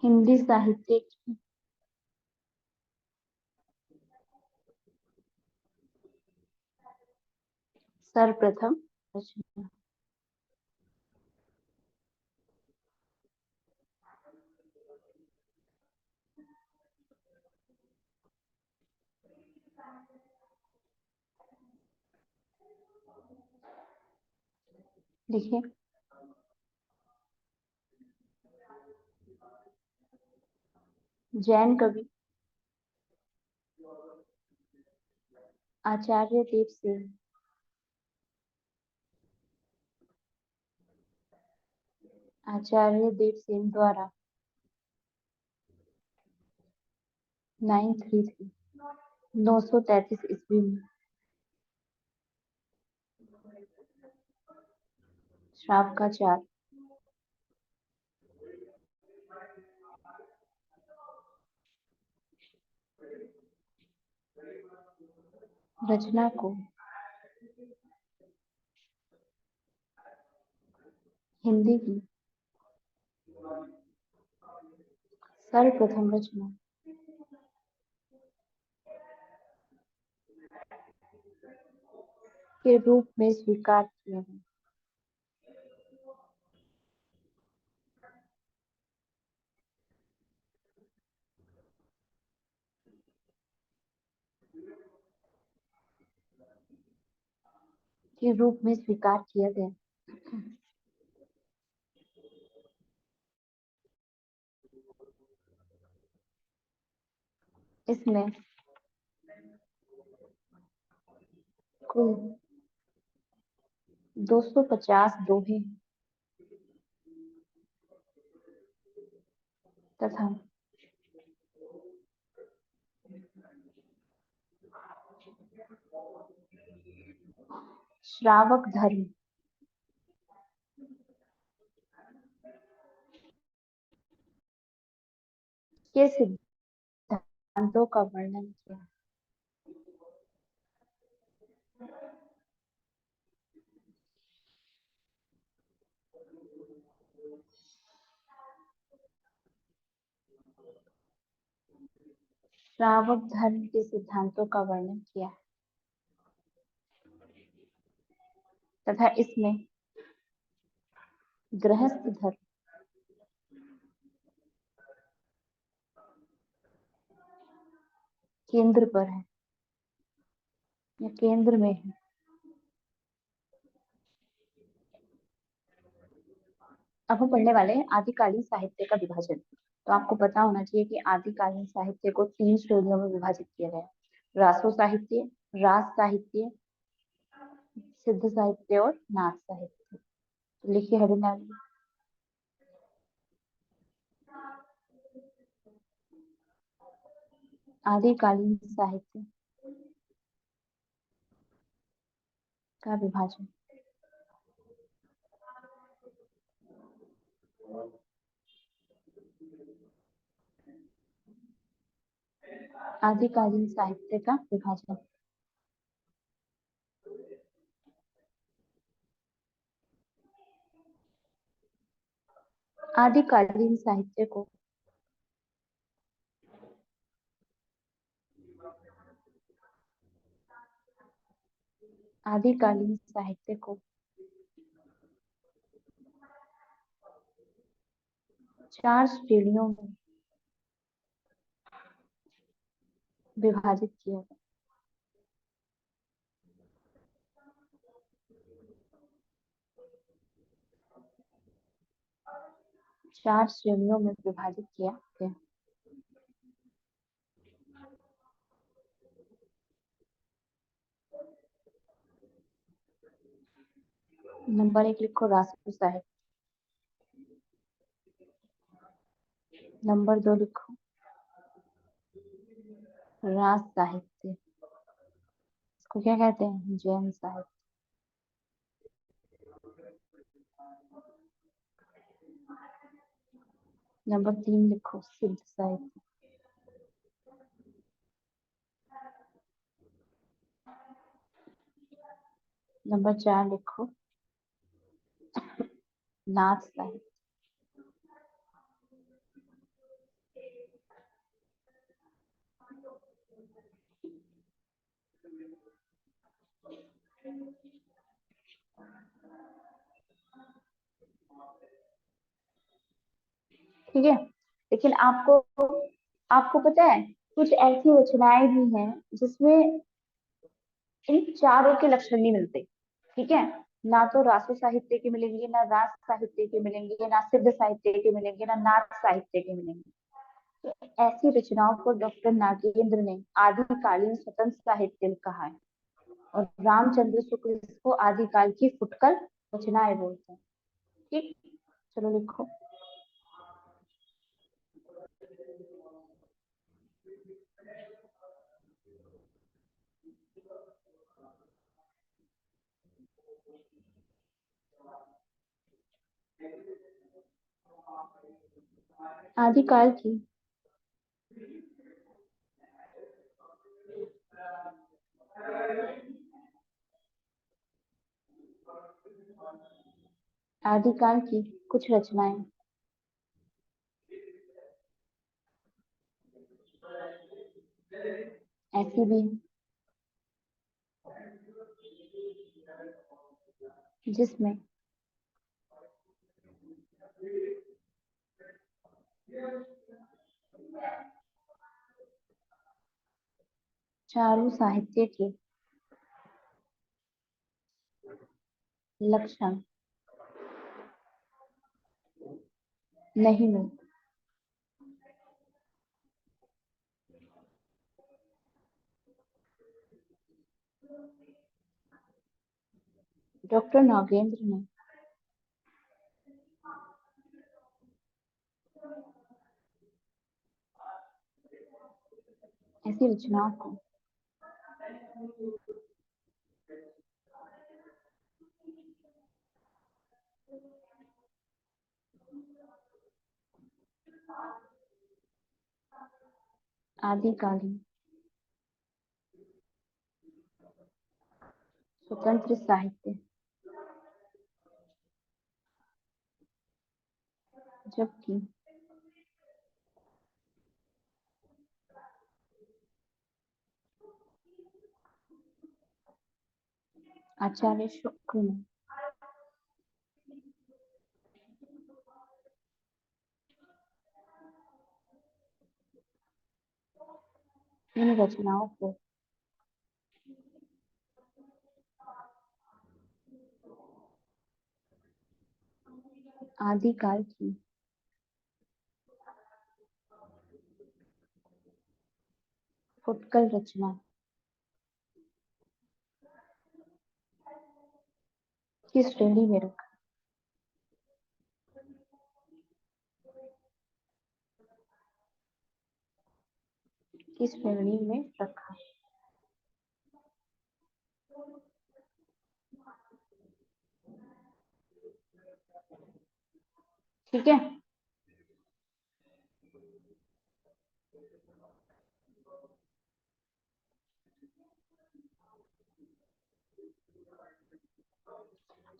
हिंदी साहित्य की सर्वप्रथम रचना। देखिए, जैन कवि आचार्य देव सेन, आचार्य देव सेन द्वारा 933 933 ईस्वी में श्रावकाचार रचना को हिंदी की सर्वप्रथम रचना के रूप में स्वीकार किया है। के रूप में स्वीकार किया गया। इसमें कुल 250 दोहे तथा श्रावक धर्म के सिद्धांतों का वर्णन किया। श्रावक धर्म के सिद्धांतों का वर्णन किया तथा इसमें गृहस्थ धर्म केंद्र पर है या केंद्र में है। अब हम पढ़ने वाले हैं आदिकालीन साहित्य का विभाजन। तो आपको पता होना चाहिए कि आदिकालीन साहित्य को 3 श्रेणियों में विभाजित किया गया है। रासो साहित्य, रास साहित्य, सिद्ध साहित्य और नाथ साहित्य। तो लिखिए हेडिंग। आदिकालीन साहित्य का विभाजन। आदिकालीन साहित्य का विभाजन। आदिकालीन साहित्य को आदिकालीन साहित्य को 4 श्रेणियों में विभाजित किया गया। 4 श्रेणियों में विभाजित किया गया। नंबर 1 लिखो रासो साहित्य। नंबर 2 लिखो रास साहित्य। इसको क्या कहते हैं? जैन साहित्य। नंबर 3 लिखो सिद्ध साहित्य। नंबर 4 लिखो नाथ साहित्य। ठीक है। लेकिन आपको आपको पता है कुछ ऐसी रचनाएं भी हैं जिसमें इन चारों के लक्षण नहीं मिलते। ठीक है। ना तो रासो साहित्य के मिलेंगे, ना रास साहित्य के मिलेंगे, ना सिद्ध साहित्य के मिलेंगे, ना नाट साहित्य के मिलेंगे। तो ऐसी रचनाओं को डॉक्टर नागेंद्र ने आदिकालीन स्वतंत्र साहित्य कहा है। और रामचंद्र शुक्ल इसको आदिकाल की फुटकल रचनाएं बोलते हैं। ठीक। चलो लिखो। आदिकाल की आदिकाल की कुछ रचनाएं ऐसी भी हैं जिसमें चारों साहित्य के लक्षण नहीं मिलते। डॉक्टर नागेंद्र ने ऐसी रचनाओं को आदिकालीन स्वतंत्र साहित्य, जबकि आचार्य शुक्ल ने इन रचनाओं को आदिकाल की फुटकल रचना की श्रेणी में रखा। की श्रेणी में रखा। ठीक है।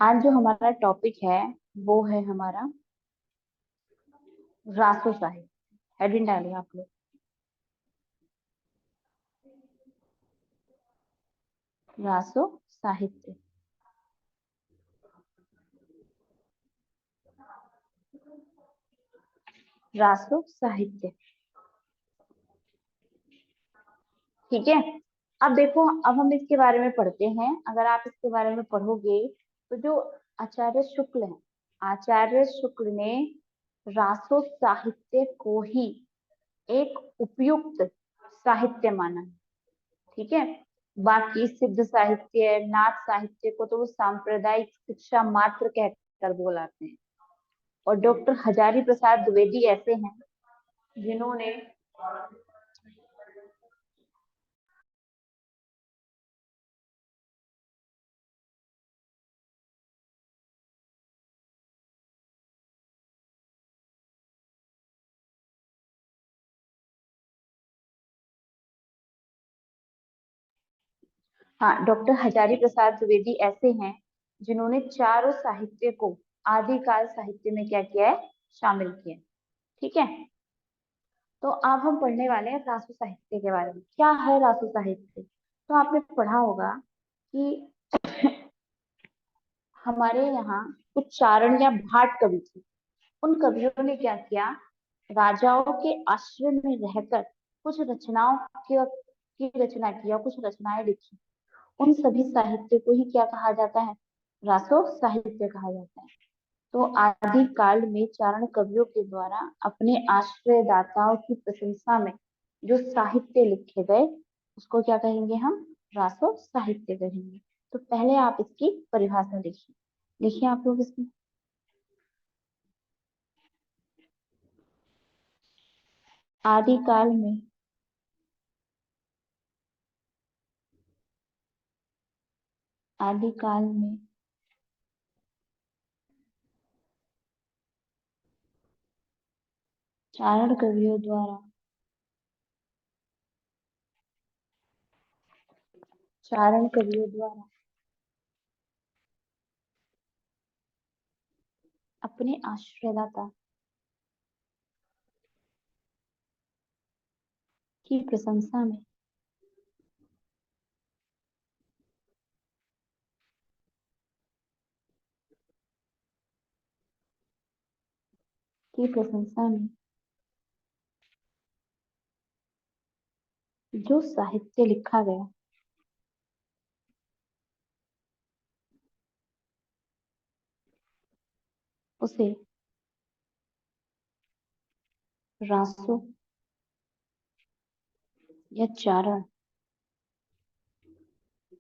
आज जो हमारा टॉपिक है वो है हमारा रासो साहित्य। हेडिंग डालिए आप लोग, रासो साहित्य। रासो साहित्य। ठीक है। अब देखो, अब हम इसके बारे में पढ़ते हैं। अगर आप इसके बारे में पढ़ोगे तो जो आचार्य शुक्ल है, आचार्य शुक्ल ने रासो साहित्य को ही एक उपयुक्त साहित्य माना है। ठीक है। बाकी सिद्ध साहित्य, नाथ साहित्य को तो वो सांप्रदायिक शिक्षा मात्र कहकर बोलाते हैं। और डॉक्टर हजारी प्रसाद द्विवेदी ऐसे हैं जिन्होंने हाँ, डॉक्टर हजारी प्रसाद द्विवेदी ऐसे हैं जिन्होंने चारों साहित्य को आदिकाल साहित्य में क्या किया है, शामिल किया है। ठीक है। तो अब हम पढ़ने वाले हैं रासो साहित्य के बारे में। क्या है रासो साहित्य? तो आपने पढ़ा होगा कि हमारे यहाँ कुछ चारण या भाट कवि थे। उन कवियों ने क्या किया, राजाओं के आश्रय में रहकर कुछ रचनाओं की रचना की और कुछ रचनाएं लिखी, उन सभी साहित्य को ही क्या कहा जाता है? रासो साहित्य कहा जाता है। तो आदि काल में चारण कवियों के द्वारा अपने आश्रयदाताओं की प्रशंसा में जो साहित्य लिखे गए उसको क्या कहेंगे हम? रासो साहित्य कहेंगे। तो पहले आप इसकी परिभाषा लिखिए। लिखिए आप लोग इसमें। आदिकाल में आदिकाल में चारण कवियों द्वारा चारण कवियों द्वारा अपने आश्रयदाता की प्रशंसा में की प्रशंसा में जो साहित्य लिखा गया उसे रासो या चारण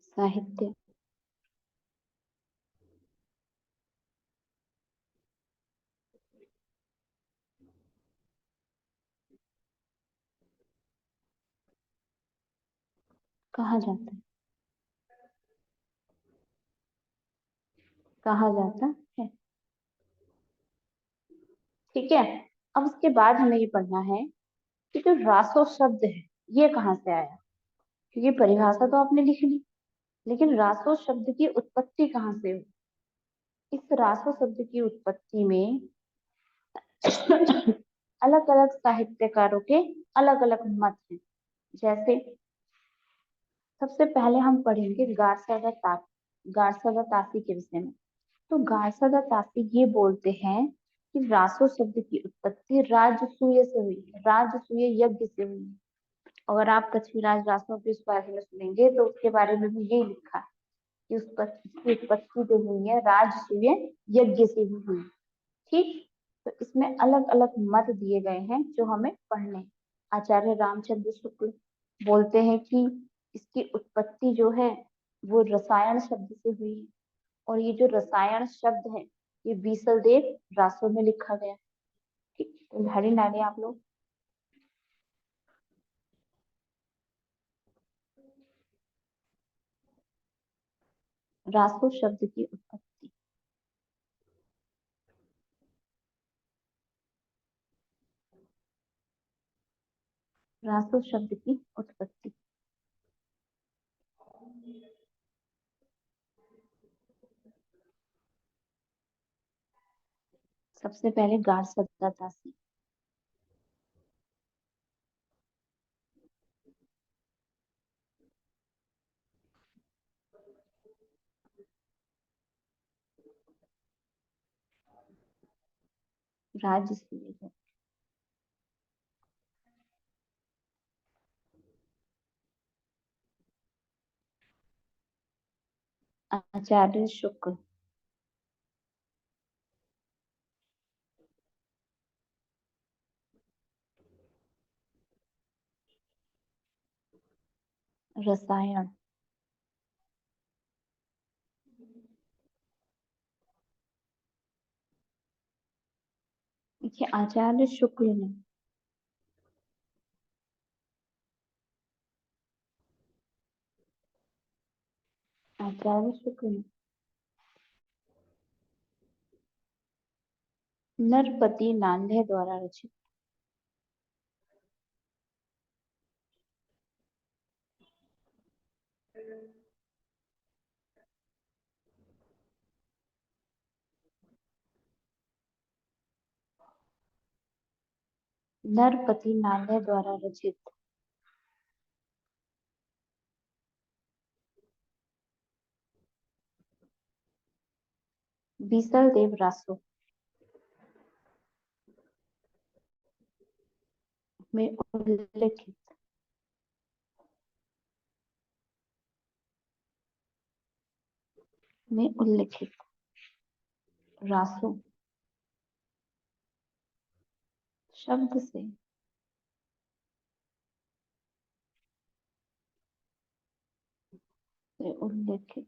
साहित्य कहा जाता है। कहा जाता है। ठीक है। अब उसके बाद हमें ये पढ़ना है कि जो रासो शब्द है ये कहाँ से आया। क्योंकि परिभाषा तो आपने लिख ली, लेकिन रासो शब्द की उत्पत्ति कहाँ से हुई? इस रासो शब्द की उत्पत्ति में अलग अलग साहित्यकारों के अलग अलग मत हैं। जैसे सबसे पहले हम पढ़ेंगे गारसादा तासी के विषय में। तो गारसादा तासी ये बोलते हैं कि रासो शब्द की उत्पत्ति राजसूय से हुई है, राजसूय यज्ञ से हुई है। अगर आप पृथ्वीराज रासो के इस बारे में सुनेंगे तो उसके बारे में भी यही लिखा है कि उसकी उत्पत्ति जो हुई है राजसूय यज्ञ से ही हुई। ठीक। तो इसमें अलग अलग मत दिए गए हैं जो हमें पढ़ने हैं। आचार्य रामचंद्र शुक्ल बोलते हैं कि इसकी उत्पत्ति जो है वो रसायन शब्द से हुई है, और ये जो रसायन शब्द है ये बीसल देव रासो में लिखा गया। ठीक, तो हरी नाले आप लोग। रासो शब्द की उत्पत्ति। रासो शब्द की उत्पत्ति। सबसे पहले गार सत्तासी। राजसूय है। आचार्य शुक्ल। रसायन। देखिए आचार्य शुक्ल ने आचार्य शुक्ल ने नरपति नांदे द्वारा रचित नरपति नांदे द्वारा रचित बीसल देव रासो में उल्लिखित। में उल्लिखित रासों शब्द से उल्लिखित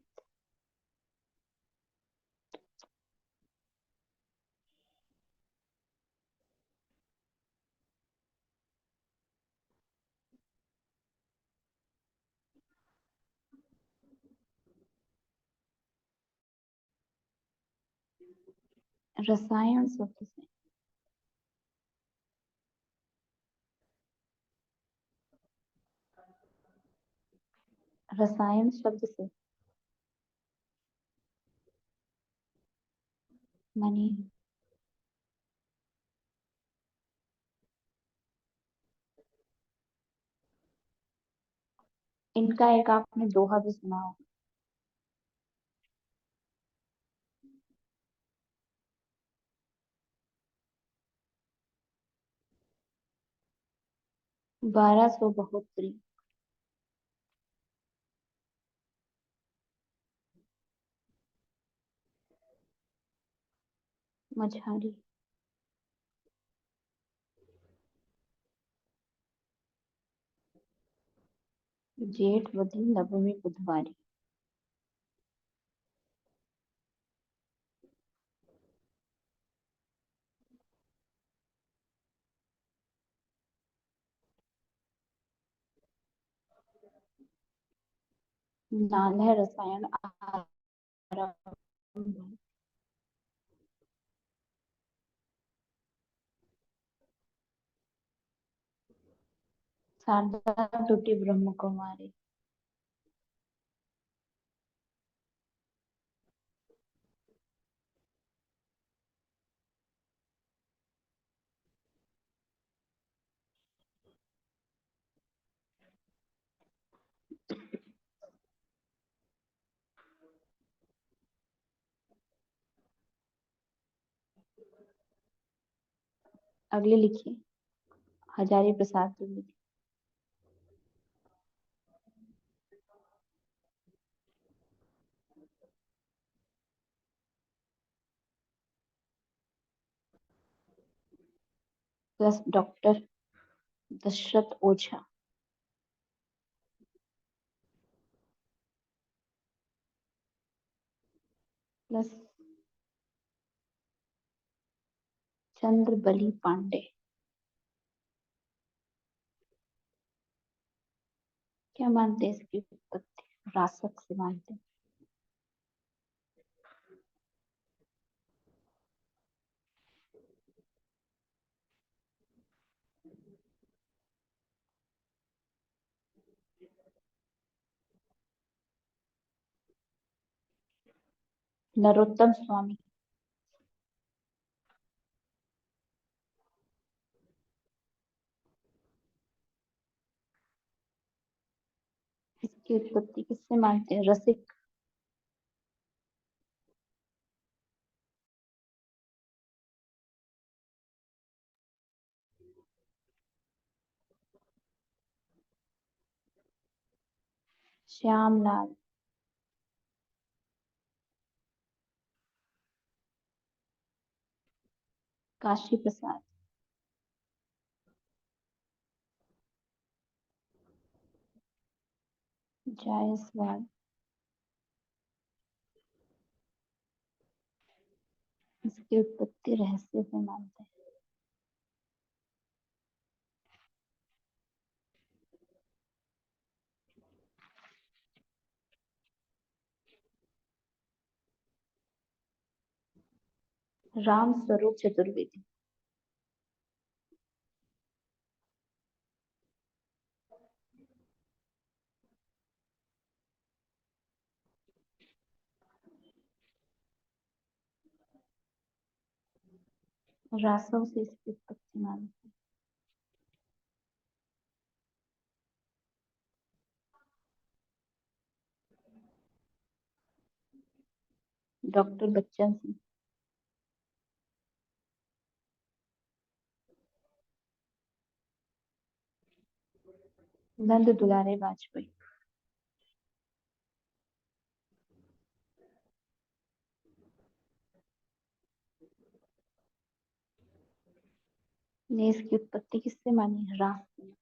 रसायन शब्द से रसायन शब्द से मनी इनका एक आपने दोहा भी सुना होगा। 1272 मझारी जेठ वधी नवमी बुधवारी। नालह रसायन आरंभ। शारदा टूटी ब्रह्म कुमारी। अगले लिखिए हजारी प्रसाद द्विवेदी। प्लस डॉक्टर दशरथ ओझा प्लस चंद्रबली पांडे। क्या मानते हैं इसकी उत्पत्ति? रासक से मानते हैं। नरोत्तम स्वामी। इसकी उत्पत्ति किससे मानते हैं? रसिक। श्यामलाल। काशी प्रसाद। जायसवाल। इसकी उत्पत्ति रहस्य से मानते हैं। राम स्वरूप चतुर्वेदी। रासव से इसकी उत्पत्ति मानते हैं। डॉक्टर बच्चन सिंह। नंद दुलारे वाजपेयी। ने इसकी उत्पत्ति किससे मानी? रास ने।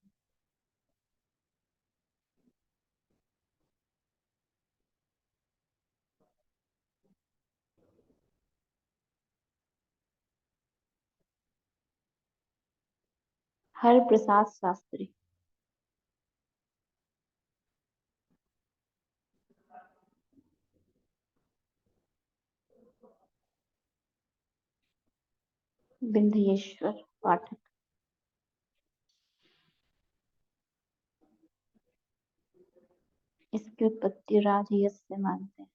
हर प्रसाद शास्त्री। बिंदयेश्वर पाठक। इसकी उत्पत्ति राजयश से मानते हैं।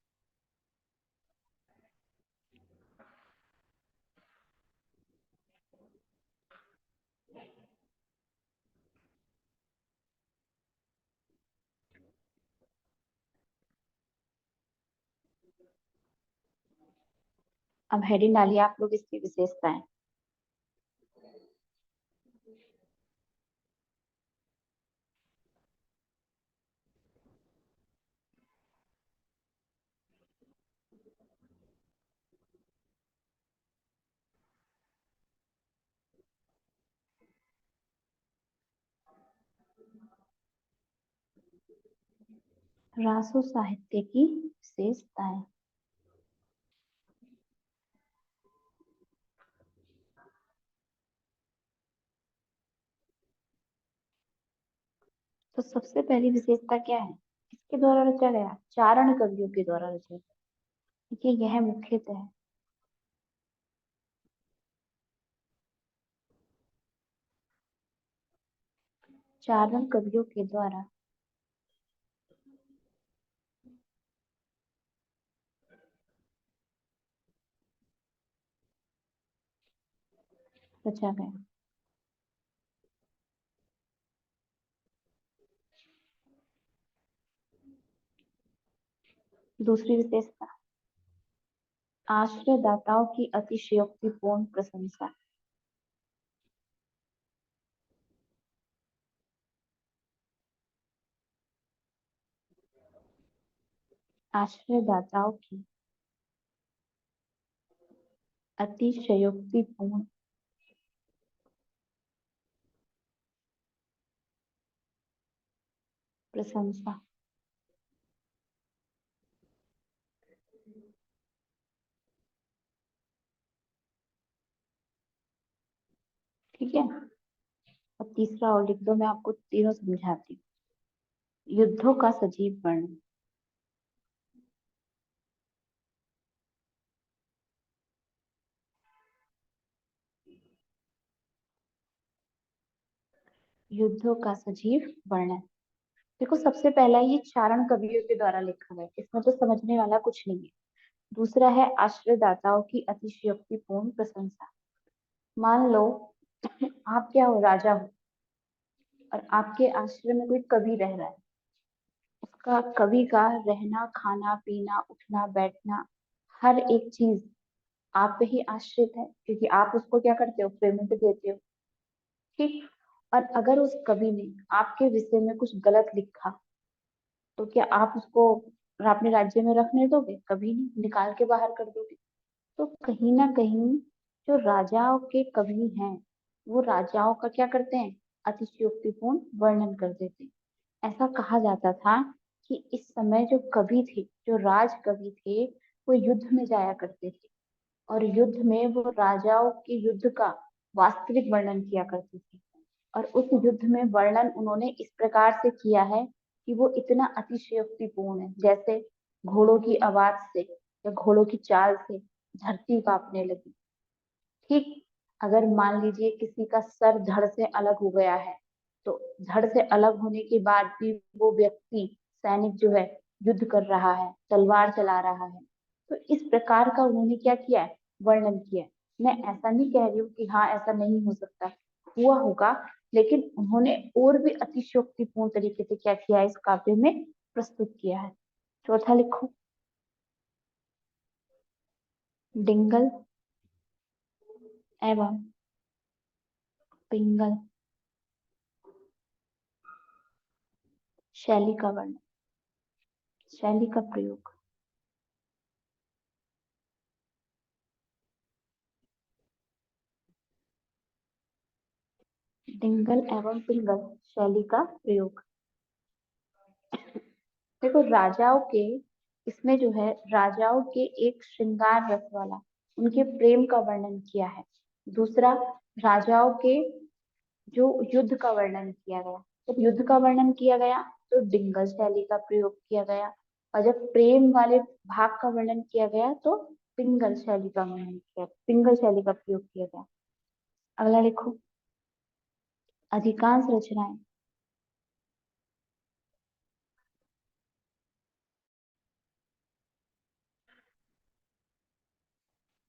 अब हेडिंग डालिए आप लोग इसकी विशेषताएं। रासो साहित्य की विशेषताएं। तो सबसे पहली विशेषता क्या है? इसके द्वारा रचा गया, चारण कवियों के द्वारा रचा गया। देखिए यह मुख्यतः है। चारण कवियों के द्वारा रचा गया। दूसरी विशेषता, आश्रयदाताओं की अतिशयोक्तिपूर्ण प्रशंसा। आश्रयदाताओं की अतिशयोक्तिपूर्ण प्रशंसा। ठीक है। अब तीसरा और लिख दो, मैं आपको तीनों समझाती हूँ। युद्धों का सजीव वर्णन। युद्धों का सजीव वर्णन। देखो सबसे पहला ये चारण कवियों के द्वारा लिखा गया है, इसमें तो समझने वाला कुछ नहीं है। दूसरा है आश्रयदाताओं की अतिशयोक्तिपूर्ण प्रशंसा। मान लो आप क्या हो, राजा हो, और आपके आश्रम में कोई कवि रह रहा है। उसका, कवि का रहना, खाना पीना, उठना बैठना, हर एक चीज आप पे ही आश्रित है, क्योंकि आप उसको क्या करते हो, पेमेंट देते हो। ठीक। और अगर उस कवि ने आपके विषय में कुछ गलत लिखा, तो क्या आप उसको अपने राज्य में रखने दोगे? कभी नहीं, निकाल के बाहर कर दोगे। तो कहीं ना कहीं जो राजाओं के कवि हैं, वो राजाओं का क्या करते हैं, अतिशयोक्तिपूर्ण वर्णन कर देते हैं। ऐसा कहा जाता था कि इस समय जो कवि थे, जो राज कवि थे, वो युद्ध में जाया करते थे, और युद्ध में वो राजाओं के युद्ध का वास्तविक वर्णन किया करते थे। और उस युद्ध में वर्णन उन्होंने इस प्रकार से किया है कि वो इतना अतिशयोक्तिपूर्ण है, जैसे घोड़ों की आवाज से या घोड़ों की चाल से धरती कांपने लगी। ठीक। अगर मान लीजिए किसी का सर धड़ से अलग हो गया है, तो धड़ से अलग होने के बाद भी वो व्यक्ति, सैनिक जो है, युद्ध कर रहा है, तलवार चला रहा है। तो इस प्रकार का उन्होंने क्या किया है, वर्णन किया है। मैं ऐसा नहीं कह रही हूँ कि हाँ ऐसा नहीं हो सकता, हुआ होगा, लेकिन उन्होंने और भी अतिशयोक्तिपूर्ण तरीके से क्या किया है, इस काव्य में प्रस्तुत किया है। चौथा लिखो, डिंगल एवं पिंगल शैली का वर्णन, शैली का प्रयोग। डिंगल एवं पिंगल शैली का प्रयोग। देखो राजाओं के, इसमें जो है राजाओं के एक श्रृंगार रस वाला उनके प्रेम का वर्णन किया है। दूसरा, राजाओं के जो युद्ध का वर्णन किया गया, जब युद्ध का वर्णन किया गया तो डिंगल शैली का प्रयोग किया गया, और जब प्रेम वाले भाग का वर्णन किया गया तो पिंगल शैली का प्रयोग किया गया। अगला लिखो, अधिकांश रचनाएं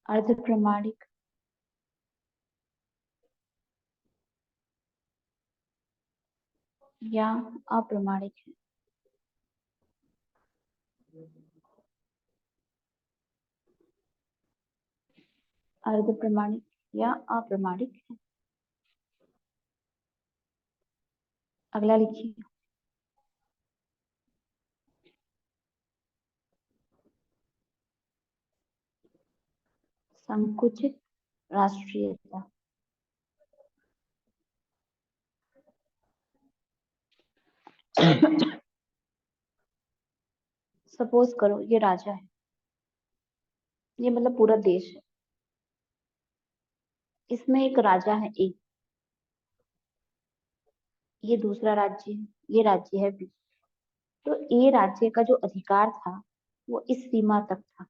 अर्ध प्रमाणिक या अप्रमाणिक है। अर्ध प्रमाणिक या अप्रमाणिक है। अगला लिखिए, संकुचित राष्ट्रीयता। सपोज करो ये राजा है, ये मतलब पूरा देश है, इसमें एक राजा है ए, ये दूसरा राज्य है, ये राज्य है बी। तो ए राज्य का जो अधिकार था वो इस सीमा तक था,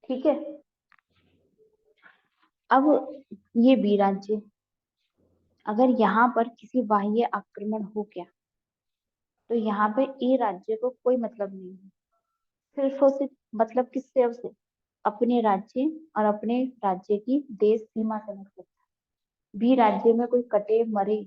ठीक है। अब ये बी राज्य, अगर यहाँ पर किसी बाह्य आक्रमण हो गया तो यहाँ पे ए राज्य को कोई मतलब नहीं है, सिर्फ और सिर्फ मतलब किससे, उसे अपने राज्य और अपने राज्य की देश सीमा से मतलब। बी राज्य में कोई कटे मरे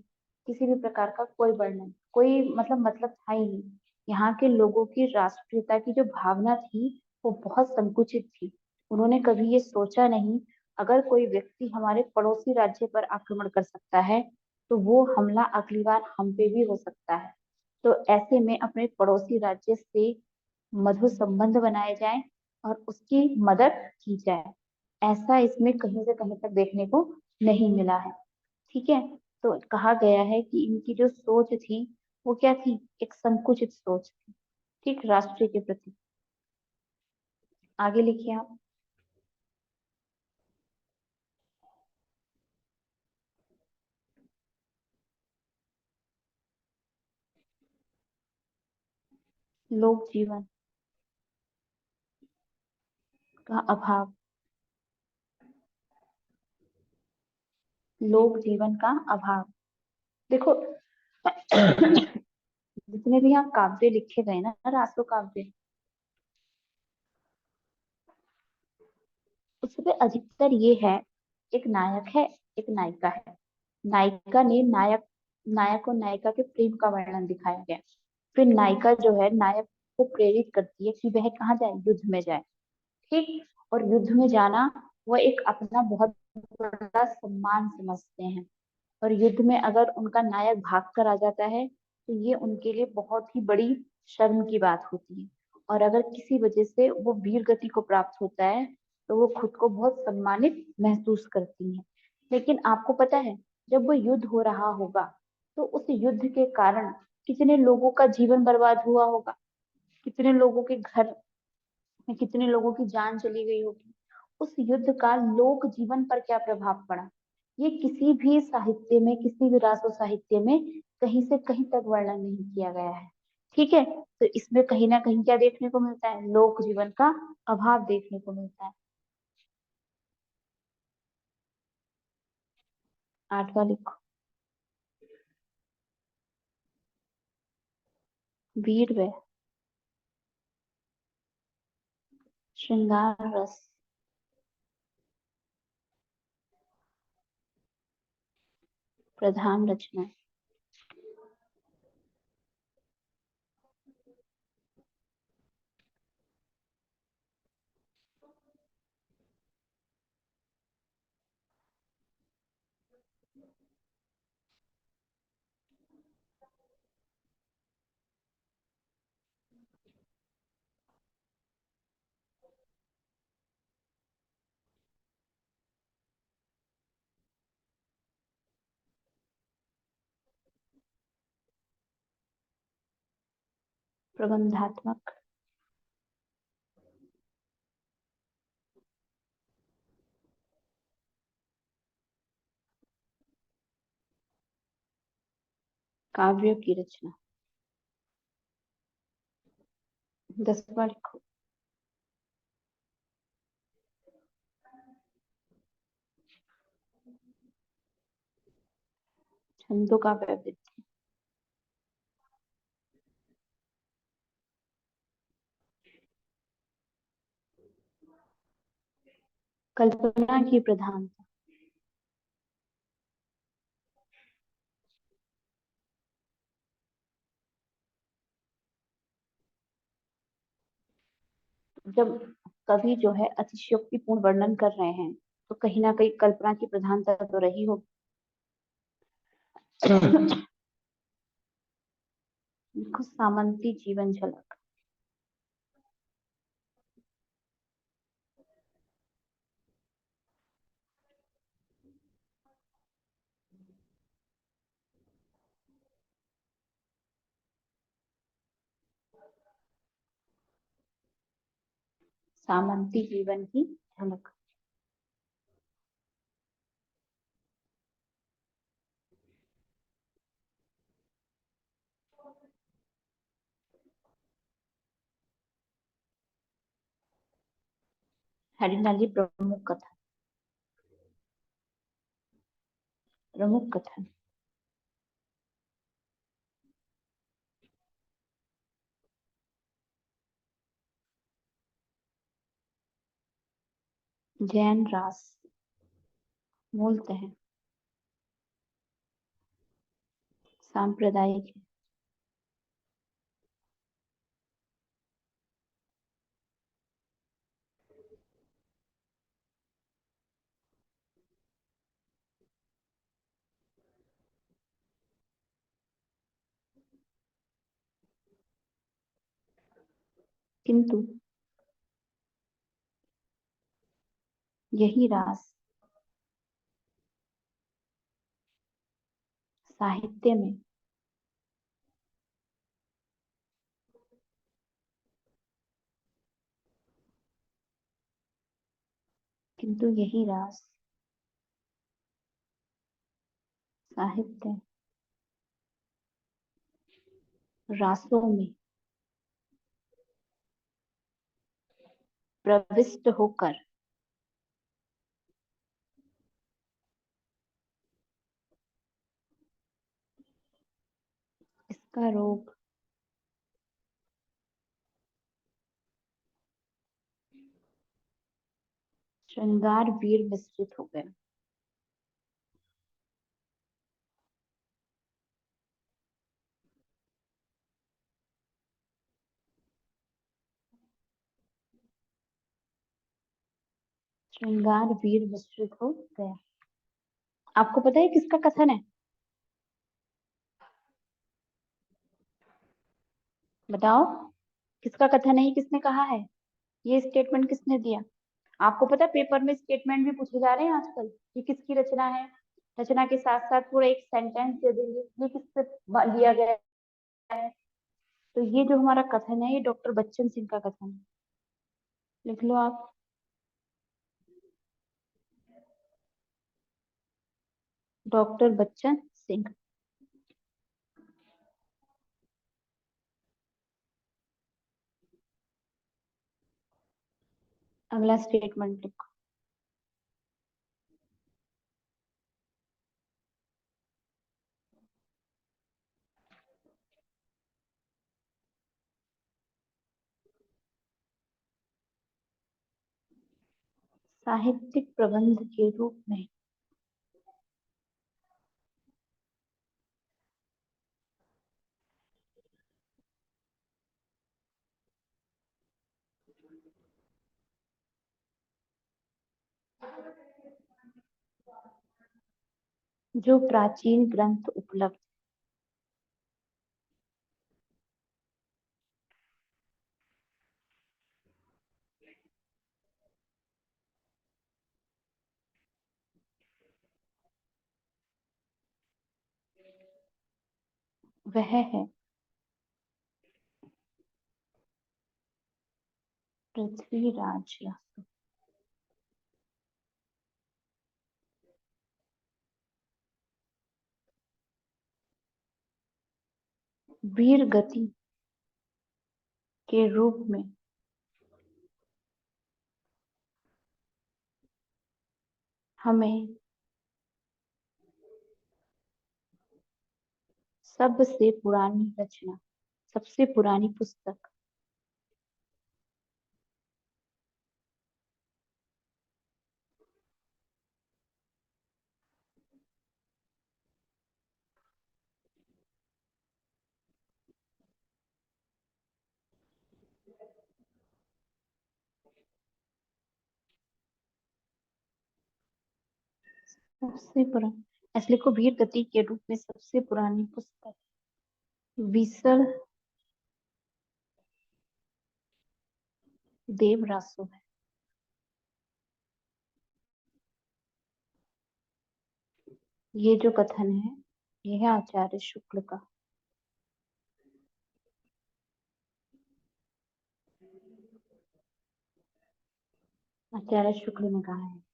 किसी भी प्रकार का कोई वर्णन, कोई मतलब था ही नहीं। यहाँ के लोगों की राष्ट्रीयता की जो भावना थी वो बहुत संकुचित थी। उन्होंने कभी ये सोचा नहीं, अगर कोई व्यक्ति हमारे पड़ोसी राज्य पर आक्रमण कर सकता है तो वो हमला अगली बार हम पे भी हो सकता है। तो ऐसे में अपने पड़ोसी राज्य से मधुर संबंध बनाए जाएं और उसकी मदद की जाए। ऐसा इसमें कहीं से कहीं तक देखने को नहीं मिला है, ठीक है। तो कहा गया है कि इनकी जो सोच थी वो क्या थी, एक संकुचित सोच थी, ठीक, राष्ट्र के प्रति। आगे लिखिए आप। लोक जीवन का अभाव, लोक जीवन का अभाव। देखो जितने भी यहाँ काव्य लिखे गए ना, रासो काव्य, उसमें अधिकतर ये है, एक नायक है, एक नायिका है। नायिका ने नायक नायक और नायिका के प्रेम का वर्णन दिखाया गया। फिर नायिका जो है नायक को प्रेरित करती है कि वह कहाँ जाए, युद्ध में जाए, ठीक। और युद्ध में जाना वो एक अपना बहुत बड़ा सम्मान समझते हैं, और युद्ध में अगर उनका नायक भाग कर आ जाता है तो ये उनके लिए बहुत ही बड़ी शर्म की बात होती है। और अगर किसी वजह से वो वीर गति को प्राप्त होता है तो वो खुद को बहुत सम्मानित महसूस करती हैं। लेकिन आपको पता है, जब वो युद्ध हो रहा होगा तो उस युद्ध के कारण कितने लोगों का जीवन बर्बाद हुआ होगा, कितने लोगों के घर में कितने लोगों की जान चली गई होगी, उस युद्ध का लोक जीवन पर क्या प्रभाव पड़ा, ये किसी भी साहित्य में, किसी भी रासो साहित्य में कहीं से कहीं तक वर्णन नहीं किया गया है, ठीक है। तो इसमें कहीं ना कहीं क्या देखने को मिलता है, लोक जीवन का अभाव देखने को मिलता है। आठवां लिखो, वीर व श्रृंगार रस, प्रधान रचना। प्रबंधात्मक, काव्यों की रचना। 10वां लिखो। छंदों का वैविध्य। कल्पना की प्रधानता। जब कवि जो है अतिशयोक्तिपूर्ण वर्णन कर रहे हैं तो कहीं ना कहीं कल्पना की प्रधानता तो रही होगी। लिखो सामंती जीवन झलक। सामंती जीवन की झलक। हरिनाली प्रमुख कथन। प्रमुख कथन। जैन रास मूलतः सांप्रदायिक है। किंतु यही रास साहित्य में किंतु यही रास साहित्य रासों में प्रविष्ट होकर इसका रोग श्रृंगार वीर मिश्रित हो गया। श्रृंगार वीर मिश्रित हो गया। आपको पता है किसका कथन है? बताओ किसका कथन है, ये किसने कहा है, ये स्टेटमेंट किसने दिया? आपको पता है पेपर में स्टेटमेंट भी पूछे जा रहे हैं आजकल कि किसकी रचना है। रचना के साथ साथ पूरा एक सेंटेंस दे देंगे ये किससे लिया गया है। तो ये जो हमारा कथन है ये डॉक्टर बच्चन सिंह का कथन है। लिख लो आप। डॉक्टर बच्चन सिंह। अगला स्टेटमेंट लिखो। साहित्यिक प्रबंध के रूप में जो प्राचीन ग्रंथ उपलब्ध वह है पृथ्वीराज रासो। वीर गति के रूप में हमें सबसे पुरानी रचना, सबसे पुरानी पुस्तक, सबसे पुरानी, ऐसे लिखो, वीर गति के रूप में सबसे पुरानी पुस्तक विसल देव रासो है। ये जो कथन है, यह है आचार्य शुक्ल का। आचार्य शुक्ल ने कहा है।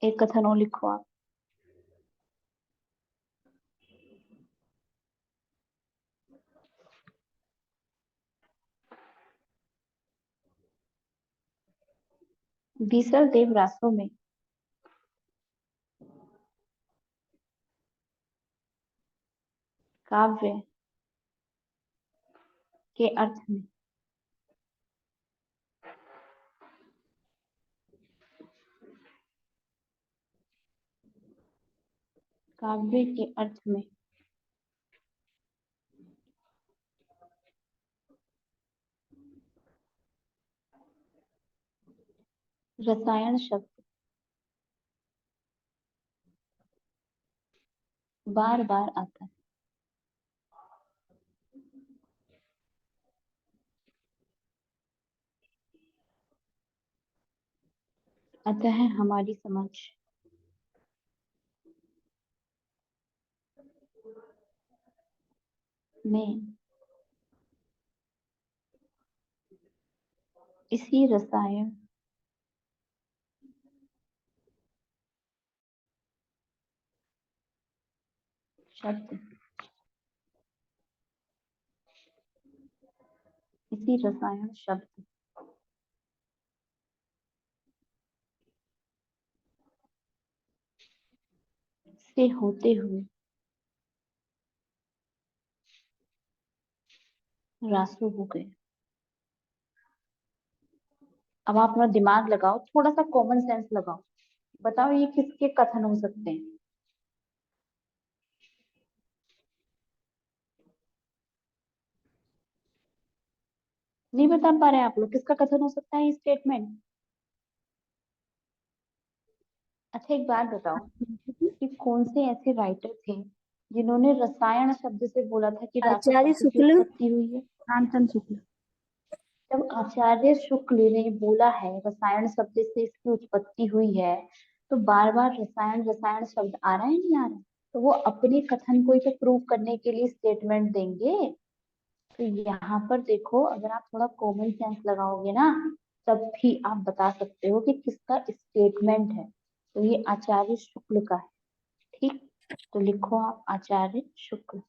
एक कथन और लिखो आप। बीसल देव रासो में काव्य के अर्थ में काव्य के अर्थ में रसायन शब्द बार बार आता है। अतः हमारी समझ में इसी रसायन शब्द, इसी रसायन शब्द से होते हुए रासो हो गए। अब आप अपना दिमाग लगाओ, थोड़ा सा कॉमन सेंस लगाओ, बताओ ये किसके कथन हो सकते हैं। नहीं बता पा रहे आप लोग, किसका कथन हो सकता है ये स्टेटमेंट? अच्छा एक बात बताओ कि कौन से ऐसे राइटर थे जिन्होंने रसायन शब्द से बोला था कि रासो आचार्य शब्द की शुक्ल, उत्पत्ति हुई है? कांचन शुक्ल। जब आचार्य शुक्ल ने बोला है रसायन शब्द से इसकी उत्पत्ति हुई है, तो बार बार रसायन रसायन शब्द आ रहा है नहीं आ रहा है? तो वो अपने कथन को ही तो प्रूव करने के लिए स्टेटमेंट देंगे। तो यहाँ पर देखो, अगर आप थोड़ा कॉमन सेंस लगाओगे ना, तब भी आप बता सकते हो कि किसका स्टेटमेंट है। तो ये आचार्य शुक्ल का है। ठीक, तो लिखो आप आचार्य शुक्ल।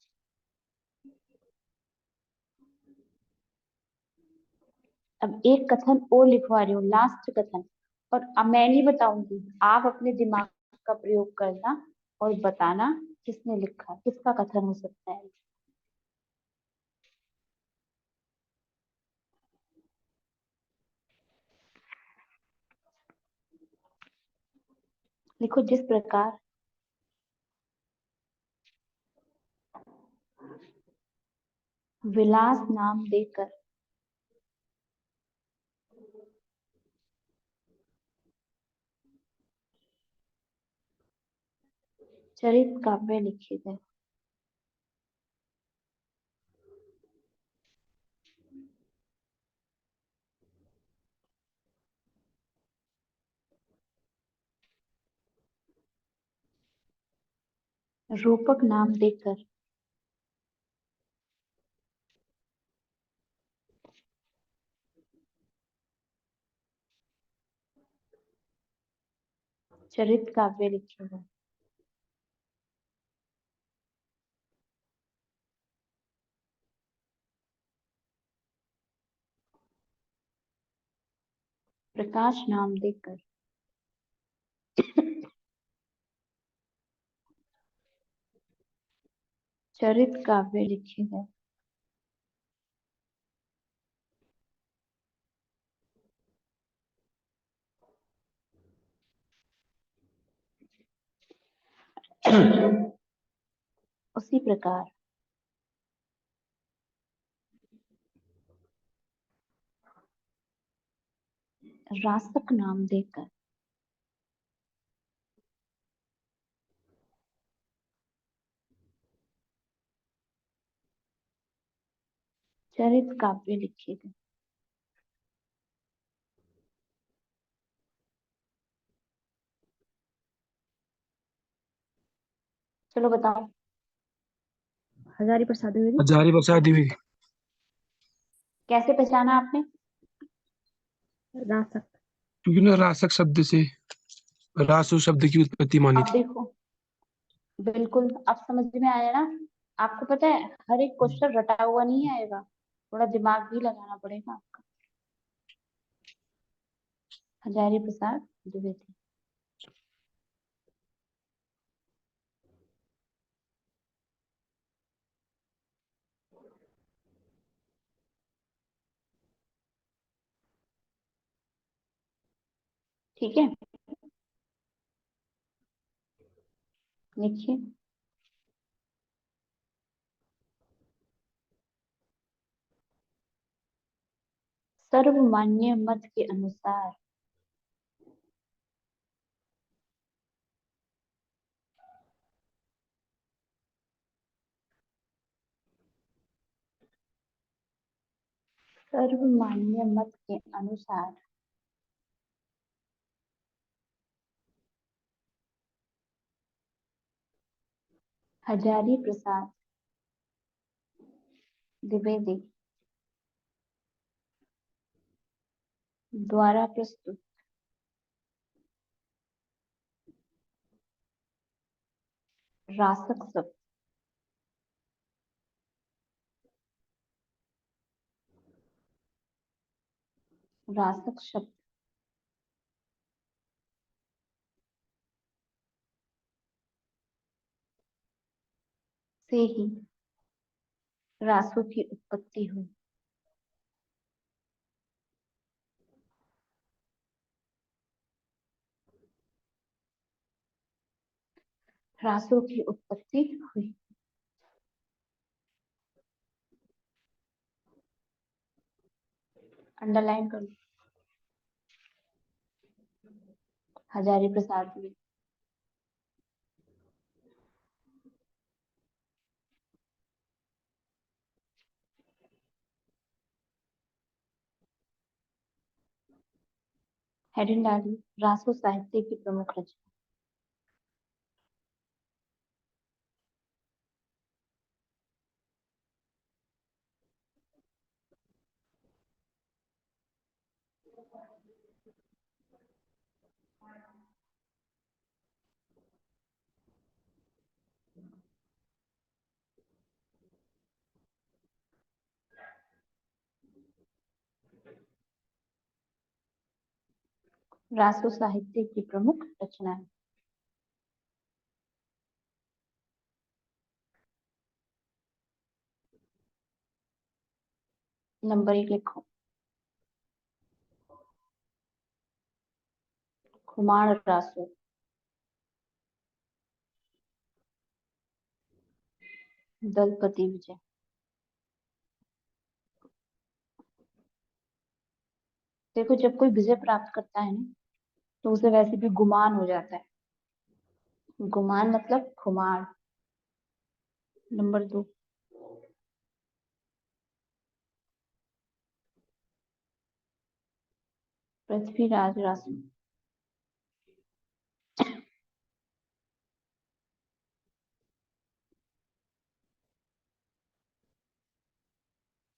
अब एक कथन और लिखवा रही हूँ, लास्ट कथन, और अब मैं नहीं बताऊंगी, आप अपने दिमाग का प्रयोग करना और बताना किसने लिखा, किसका कथन हो सकता है। लिखो, जिस प्रकार विलास नाम देकर चरित काव्य लिखे गए, रूपक नाम देकर। चरित काव्य लिखे गए। प्रकाश नाम देकर। चरित काव्य लिखे गए। उसी प्रकार। रासक नाम देकर। चरित काव्य लिखे गए। चलो बताओ। हजारी प्रसाद द्विवेदी। हजारी प्रसाद द्विवेदी। कैसे पहचाना आपने? रासक। क्योंकि ना रासक शब्द से रासु शब्द की उत्पत्ति मानी अब थी। देखो, बिल्कुल अब समझ में आया ना। आपको पता है हर एक क्वेश्चन रटा हुआ नहीं आएगा, थोड़ा दिमाग भी लगाना पड़ेगा आपका। हजारी प्रसाद द्विवेदी। ठीक है, लिखिए। सर्वमान्य मत के अनुसार सर्वमान्य मत के अनुसार हजारी प्रसाद द्विवेदी द्वारा प्रस्तुत रासक शब्द रासक शब्द से ही रासों की उत्पत्ति हुई। रासों की उत्पत्ति हुई। अंडरलाइन कर लो। हजारी प्रसाद द्विवेदी। हेडिंग डाली, रासो साहित्य की प्रमुख रचना। रासो साहित्य की प्रमुख रचना है। नंबर 1 लिखो, खुमार रासो। दलपति विजय। देखो जब कोई विजय प्राप्त करता है ना, तो उसे वैसे भी गुमान हो जाता है। गुमान मतलब खुमार। नंबर 2, पृथ्वीराज रासो।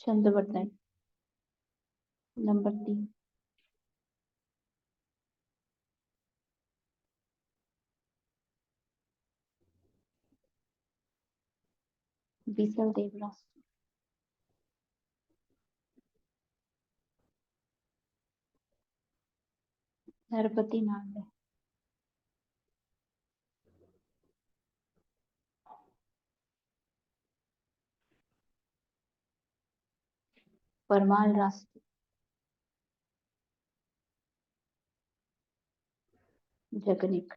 छंद बताए। नंबर 3, बीसल देवरास। नरपति नाग। परमाल राष्ट्र। जगनिक।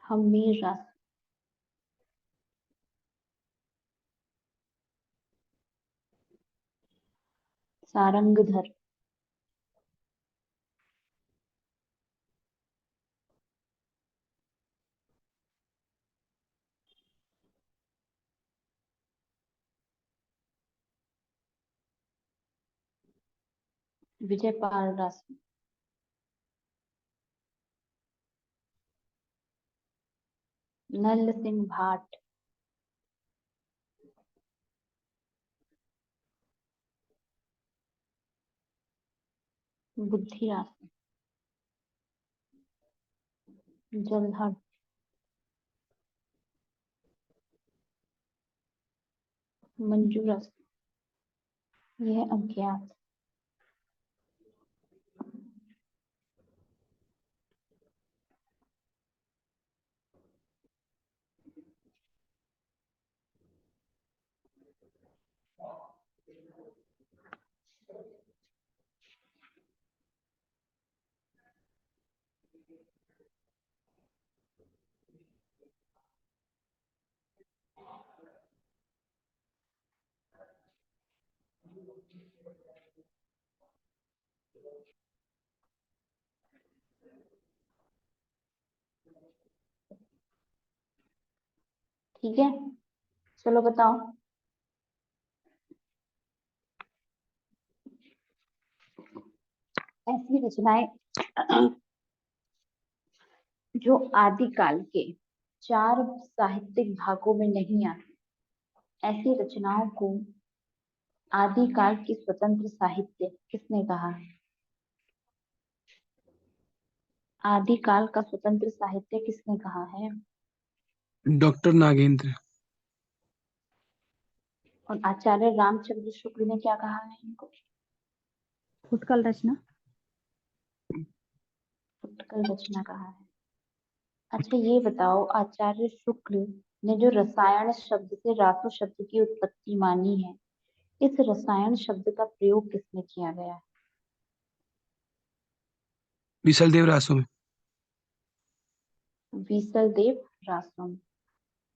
हमीर राष्ट्र। सारंगधर। विजयपाल राष्ट्र। नल सिंह भाट। बुद्धि राष्ट्र। जलधर। मंजू राष्ट्र। यह अज्ञात। ठीक है, चलो बताओ। ऐसी रचनाएं जो आदिकाल के 4 साहित्यिक भागों में नहीं आती, ऐसी रचनाओं को आदिकाल की स्वतंत्र साहित्य किसने कहा है? आदिकाल का स्वतंत्र साहित्य किसने कहा है? डॉक्टर नागेंद्र। और आचार्य रामचंद्र शुक्ल ने क्या कहा है इनको? उत्कल रचना। उत्कल रचना कहा है। अच्छा ये बताओ, आचार्य शुक्ल ने जो रसायन शब्द से रासो शब्द की उत्पत्ति मानी है, इस रसायन शब्द का प्रयोग किसमें किया गया है? विशाल देव रासो में। बीसल देव रासो में।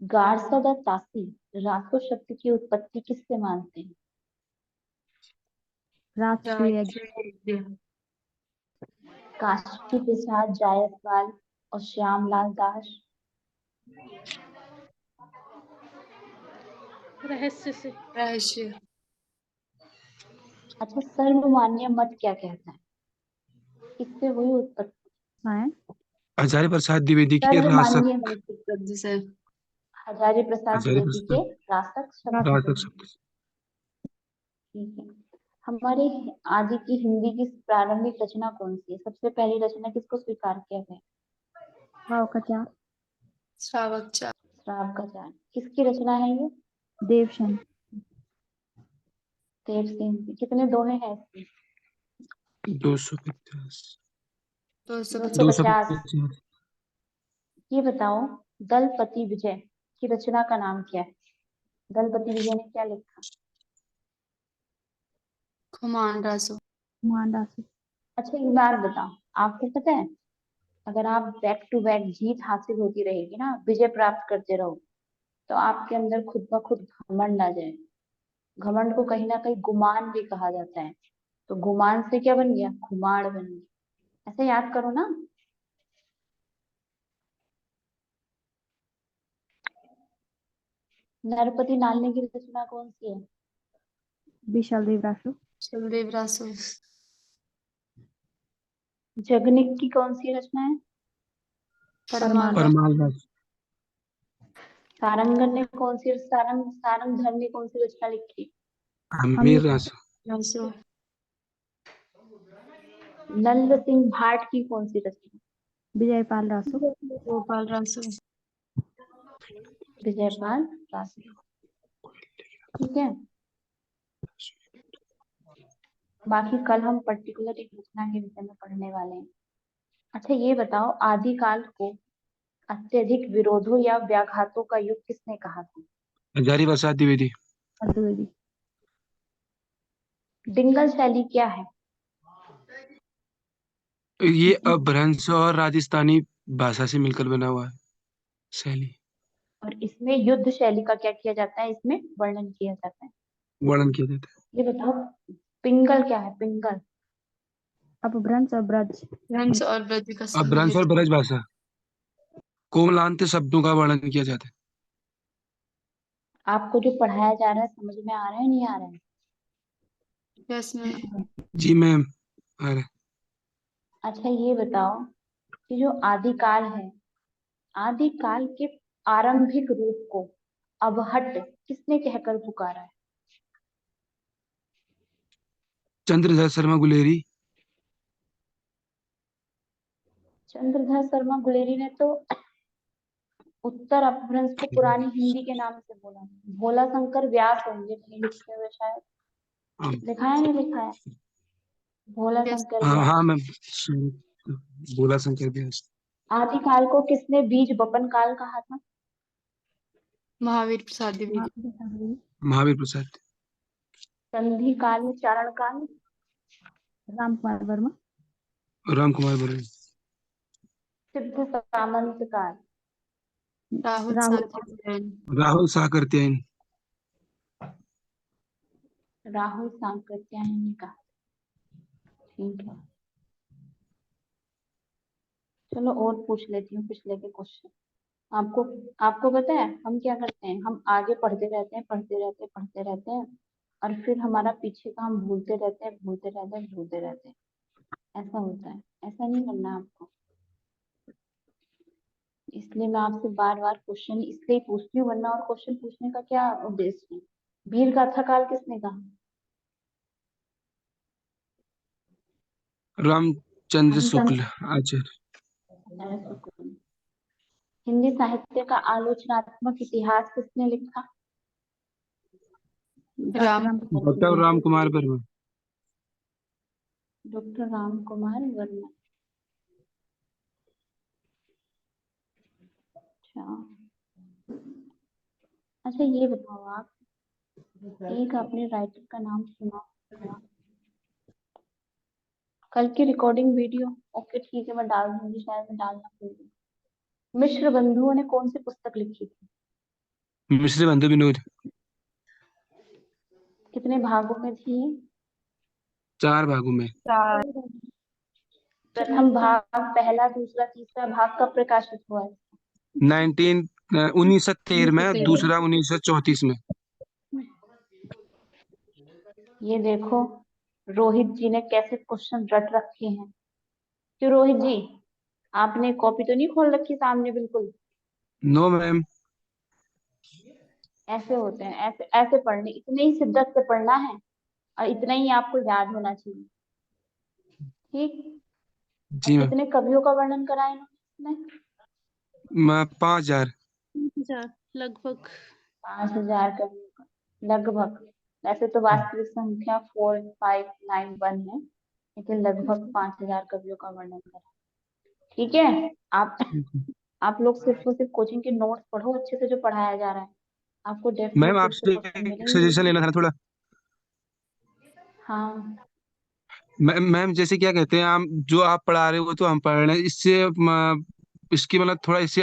गार्सद और तासी रासो शब्द की उत्पत्ति किससे मानते हैं? राष्ट्रीय। काशी प्रसाद जायसवाल और श्यामलाल दास। रहस्य से। रहस्य। अच्छा, सर्वमान्य मत क्या कहता है? किससे हुई उत्पत्ति? है आचार्य प्रसाद द्विवेदी की रासक। सर्वमान्य मत शब्द से। हजारी प्रसाद आचार्य द्विवेदी के प्रसाद रासक शब्द रासक से। शब्द। ठीक है। हमारे आदि की हिंदी की प्रारंभिक रचना कौन सी है? सबसे पहली रचना किसको स्वीकार किया गया? भावकाचार। श्रावकचार। श्रावकाचार। किसकी रचना है ये? देवशन। देवसेन की। कितने दोहे हैं इसकी? 250। 250। 250। ये बताओ, दलपति विजय की रचना का नाम क्या है? दलपति विजय ने क्या लिखा? खुमान रासो। मानदासु। अच्छा एक बात बताओ, आपको पता है अगर आप बैक टू बैक जीत हासिल होती रहेगी ना, विजय प्राप्त करते रहो, तो आपके अंदर खुद ब खुद घमंड आ जाए। घमंड को कहीं ना कहीं गुमान भी कहा जाता है। तो गुमान से क्या बन गया? खुमार बन गया। ऐसे याद करो ना। नरपति नालनी की रचना कौन सी है? विशाल देवरासु। शलदेव रासु। जगनिक की कौन सी रचना है? परमाल। परमाल दास। सारंगन ने कौन सी सारंगधर ने कौन सी रचना लिखी? अमीर रासु। रासु। नंद सिंह भाट की कौन सी रचना? विजयपाल रासु। गोपाल रासु। विजयपाल रासु। ठीक है, बाकी कल हम पर्टिकुलर एक रचना के विषय में पढ़ने वाले हैं। अच्छा ये बताओ, आदिकाल को अत्यधिक विरोधों या व्याघातों का युग किसने कहा था? हजारी प्रसाद द्विवेदी। द्विवेदी। डिंगल शैली क्या है? ये अपभ्रंश और राजस्थानी भाषा से मिलकर बना हुआ है शैली। और इसमें युद्ध शैली का क्या किया जाता है? इसमें वर्णन किया जाता है। वर्णन किया जाता है। ये बताओ, पिंगल क्या है? पिंगल अपभ्रंश और ब्रज। रंस और ब्रज का अपभ्रंश और सम्मिलित। ब्रज भाषा, कोमलांत शब्दों का वर्णन किया जाता है। आपको जो पढ़ाया जा रहा है समझ में आ रहा है, नहीं आ रहा है? Yes ma'am. जी मैम। अरे अच्छा ये बताओ कि जो आदिकाल है, आदिकाल के आरंभिक रूप को अबहट्ट किसने कहकर पुकारा है? चंद्रधर शर्मा गुलेरी। चंद्रधर शर्मा गुलेरी ने तो उत्तर अपभ्रंश को पुरानी हिंदी के नाम से बोला। भोला शंकर व्यास होंगे कहीं लिखते हुए शायद। हाँ लिखा है, नहीं लिखा है? भोला यस। शंकर हाँ व्यास। हाँ मैम, बोला शंकर व्यास। आदिकाल को किसने बीज बपन काल कहा था? महावीर प्रसाद द्विवेदी। महावीर प्रसाद। संधि काल, चारण काल, राम कुमार वर्मा। राम कुमार वर्मा। सिद्ध सामंत काल, राहुल राहुल। सार्थक जैन। राहुल साकर्त्यायन। राहुल सांकृत्यायन का। ठीक है, चलो और पूछ लेती हूँ पिछले के क्वेश्चन। आपको आपको पता है हम क्या करते हैं? हम आगे पढ़ते रहते हैं, पढ़ते रहते हैं, पढ़ते रहते हैं, और फिर हमारा पीछे का हम भूलते रहते हैं, भूलते रहते हैं, भूलते रहते हैं। ऐसा होता है, ऐसा नहीं करना आपको। इसलिए मैं आपसे बार बार क्वेश्चन इसलिए पूछती हूँ, वरना और क्वेश्चन पूछने का क्या उद्देश्य है? भील गाथा काल किसने कहा? रामचंद्र रामचंद्र। शुक्ल आचार्य। हिंदी साहित्य का आलोचनात्मक इतिहास किसने लिखा? राम। डॉक्टर राम कुमार वर्मा। डॉक्टर राम कुमार वर्मा। अच्छा, अच्छा ये बताओ आप, एक आपने राइटर का नाम सुना होगा। कल की रिकॉर्डिंग वीडियो, ओके ठीक है मैं डाल दूंगी, शायद मैं डालना भूल गई। मिश्र बंधुओं ने कौन सी पुस्तक लिखी थी? मिश्र बंधु विनोद। कितने भागों में थी ये? 4 भागों में। प्रथम भाग, पहला, दूसरा, तीसरा भाग कब प्रकाशित हुआ है? 1913 में, दूसरा 1934 में। ये देखो रोहित जी ने कैसे क्वेश्चन रट रखे हैं। क्यों रोहित जी, आपने कॉपी तो नहीं खोल रखी सामने बिल्कुल? No ma'am. ऐसे होते हैं, ऐसे ऐसे पढ़ने, इतने ही शिद्दत से पढ़ना है और इतना ही आपको याद होना चाहिए। ठीक। और जी मैम। कितने कवियों का वर्णन करा है इन्होंने? 5000। लगभग 5000 कवियों का लगभग। वैसे तो वास्तविक संख्या 4591 है, लेकिन लगभग 5000 कवियों का वर्णन करा। ठीक है, आप लोग सिर्फ और सिर्फ कोचिंग के नोट्स पढ़ो अच्छे से, जो पढ़ाया जा रहा है आपको मैम डेफिनेटली उससे आपसे क्वेश्चन एक मिलेंगे। सजेशन लेना था थोड़ा। हाँ, मैम जैसे क्या कहते हैं, हम जो आप पढ़ा रहे हो वो तो हम पढ़ रहे हैं, इससे इसकी मतलब थोड़ा इससे